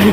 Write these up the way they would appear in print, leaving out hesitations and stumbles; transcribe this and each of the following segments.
Film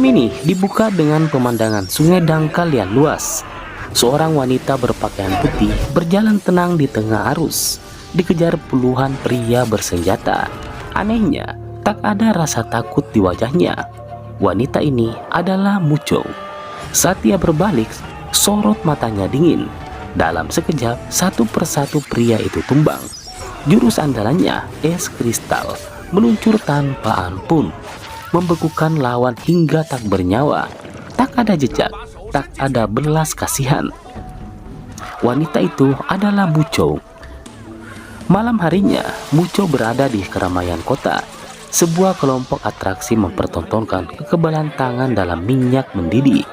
ini dibuka dengan pemandangan sungai dangkal yang luas. Seorang wanita berpakaian putih berjalan tenang di tengah arus, dikejar puluhan pria bersenjata. Anehnya, tak ada rasa takut di wajahnya. Wanita ini adalah Muchou. Saat ia berbalik, sorot matanya dingin. Dalam sekejap, satu persatu pria itu tumbang. Jurus andalannya, es kristal, meluncur tanpa ampun, membekukan lawan hingga tak bernyawa. Tak ada jejak, tak ada belas kasihan. Wanita itu adalah Muchou. Malam harinya, Muchou berada di keramaian kota. Sebuah kelompok atraksi mempertontonkan kekebalan tangan dalam minyak mendidih.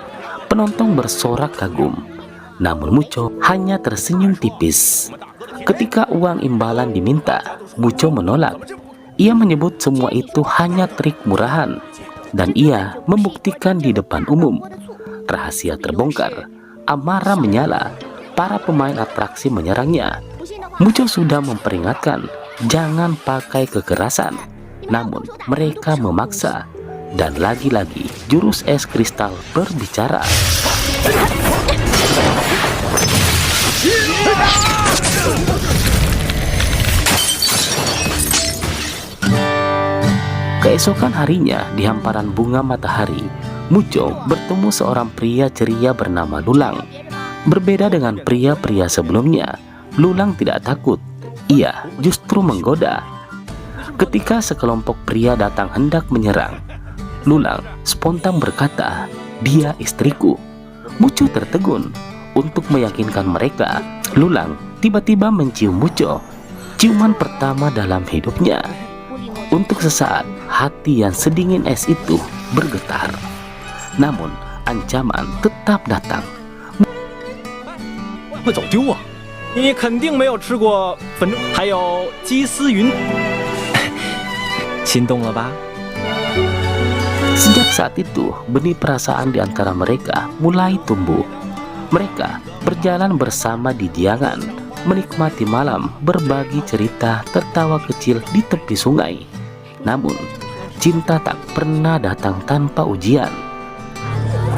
Penonton bersorak kagum. Namun Muchou hanya tersenyum tipis. Ketika uang imbalan diminta, Muchou menolak. Ia menyebut semua itu hanya trik murahan, dan ia membuktikan di depan umum. Rahasia terbongkar, amarah menyala, para pemain atraksi menyerangnya. Muchou sudah memperingatkan, jangan pakai kekerasan. Namun mereka memaksa, dan lagi-lagi jurus es kristal berbicara. Keesokan harinya, di hamparan bunga matahari, Muchou bertemu seorang pria ceria bernama Lulang. Berbeda dengan pria-pria sebelumnya, Lulang tidak takut. Ia justru menggoda. Ketika sekelompok pria datang hendak menyerang, Lulang spontan berkata, "Dia istriku." Muchou tertegun. Untuk meyakinkan mereka, Lulang tiba-tiba mencium Muchou. Ciuman pertama dalam hidupnya. Untuk sesaat, hati yang sedingin es itu bergetar. Namun, ancaman tetap datang. 会走丢啊！你肯定没有吃过粉蒸，还有鸡丝云，心动了吧？ Sejak saat itu, benih perasaan di antara mereka mulai tumbuh. Mereka berjalan bersama di Jiangan, menikmati malam, berbagi cerita, tertawa kecil di tepi sungai. Namun, cinta tak pernah datang tanpa ujian.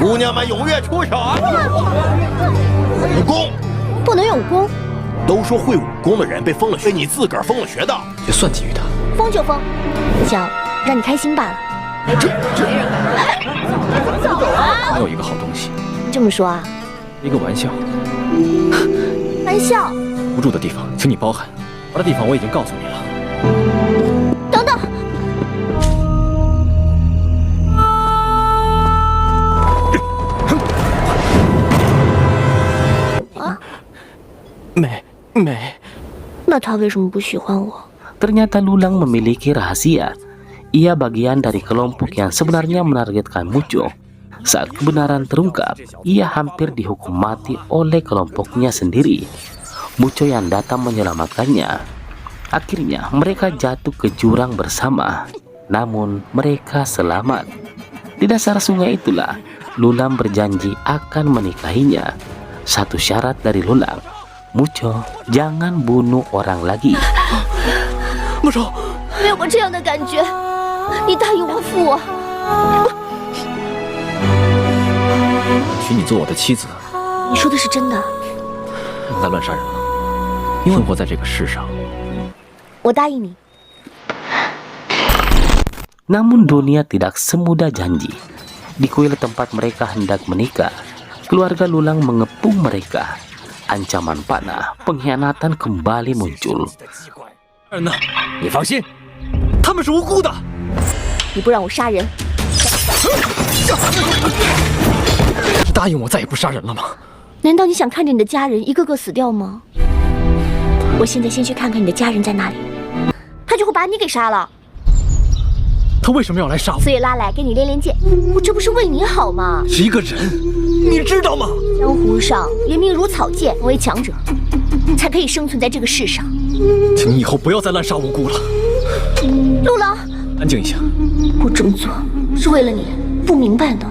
姑娘们踊跃出手！武功不能有武功，都说会武功的人被封了学，你自个儿封了学的，这算给予他。疯就疯，想让你开心罢了。还有一个好东西，这么说啊？一个玩笑，玩笑？不住的地方，请你包涵。玩的地方我已经告诉你了。等等，美，那他为什么不喜欢我？ Ternyata Lulang memiliki rahasia. Ia bagian dari kelompok yang sebenarnya menargetkan Muchou. Saat kebenaran terungkap, ia hampir dihukum mati oleh kelompoknya sendiri. Muchou yang datang menyelamatkannya. Akhirnya mereka jatuh ke jurang bersama. Namun mereka selamat. Di dasar sungai itulah Lulang berjanji akan menikahinya. Satu syarat dari Lulang, Muchou jangan bunuh orang lagi. 木手，没有过这样的感觉，你答应我负我。许你做我的妻子，你说的是真的？不能再乱杀人了。因为活在这个世上，我答应你。 Namun dunia tidak semudah janji. Di kuil tempat mereka hendak menikah, keluarga Lulang mengepung mereka. Ancaman panah, pengkhianatan kembali muncul. 人呢？你放心，他们是无辜的。你不让我杀人，你答应我再也不杀人了吗？难道你想看着你的家人一个个死掉吗？我现在先去看看你的家人在哪里，他就会把你给杀了。他为什么要来杀我？所以拉来给你练练剑，我这不是为你好吗？是一个人，你知道吗？江湖上连命如草芥，为强者才可以生存在这个世上。请你以后不要再滥杀无辜了。陆郎，安静一下。我这么做是为了你，不明白的。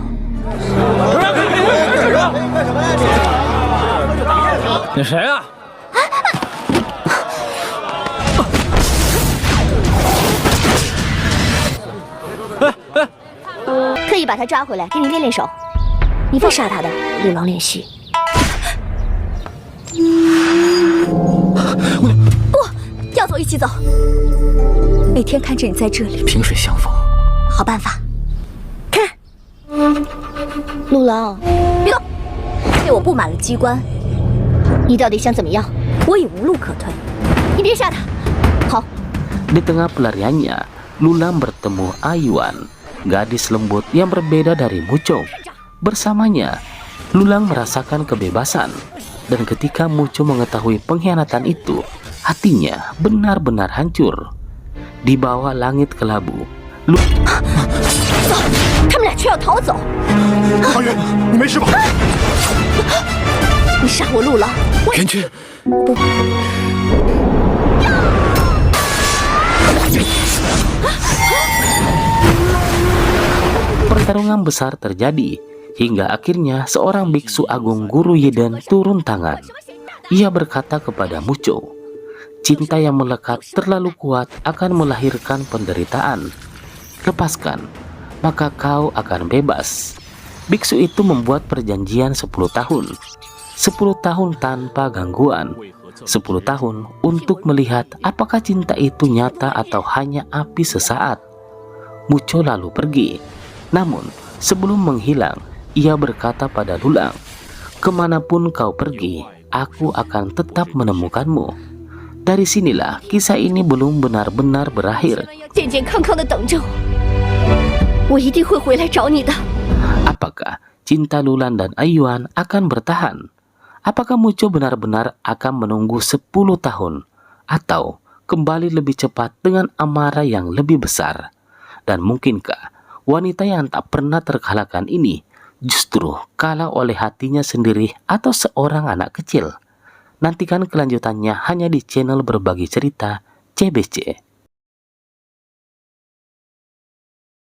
你谁啊？特意把他抓回来，给你练练手。你会杀他的，陆郎练习。不要走，一起走。每天看着你在这里，萍水相逢。好办法。看，陆郎，别动！被我布满了机关，你到底想怎么样？我已无路可退。你别杀他。好。 Di tengah pelariannya, Lulang bertemu Ayuan, gadis lembut yang berbeda dari Muco. Bersamanya, Lulang merasakan kebebasan. Dan ketika Muco mengetahui pengkhianatan itu, hatinya benar-benar hancur. Di bawah langit kelabu, 走，他们俩却要逃走。阿月，你没事吧？你杀我陆郎，我元君，不。 Pertarungan besar terjadi hingga akhirnya seorang biksu agung Guru Yiden turun tangan. Ia berkata kepada Muco, cinta yang melekat terlalu kuat akan melahirkan penderitaan. Lepaskan, maka kau akan bebas. Biksu itu membuat perjanjian 10 tahun. 10 tahun tanpa gangguan. 10 tahun untuk melihat apakah cinta itu nyata atau hanya api sesaat. Muco lalu pergi. Namun, sebelum menghilang, ia berkata pada Lulang, kemanapun kau pergi, aku akan tetap menemukanmu. Dari sinilah kisah ini belum benar-benar berakhir. Apakah cinta Lulang dan Ayuan akan bertahan? Apakah Muco benar-benar akan menunggu 10 tahun? Atau kembali lebih cepat dengan amarah yang lebih besar? Dan mungkinkah wanita yang tak pernah terkalahkan ini justru kalah oleh hatinya sendiri atau seorang anak kecil? Nantikan kelanjutannya hanya di channel Berbagi Cerita CBC.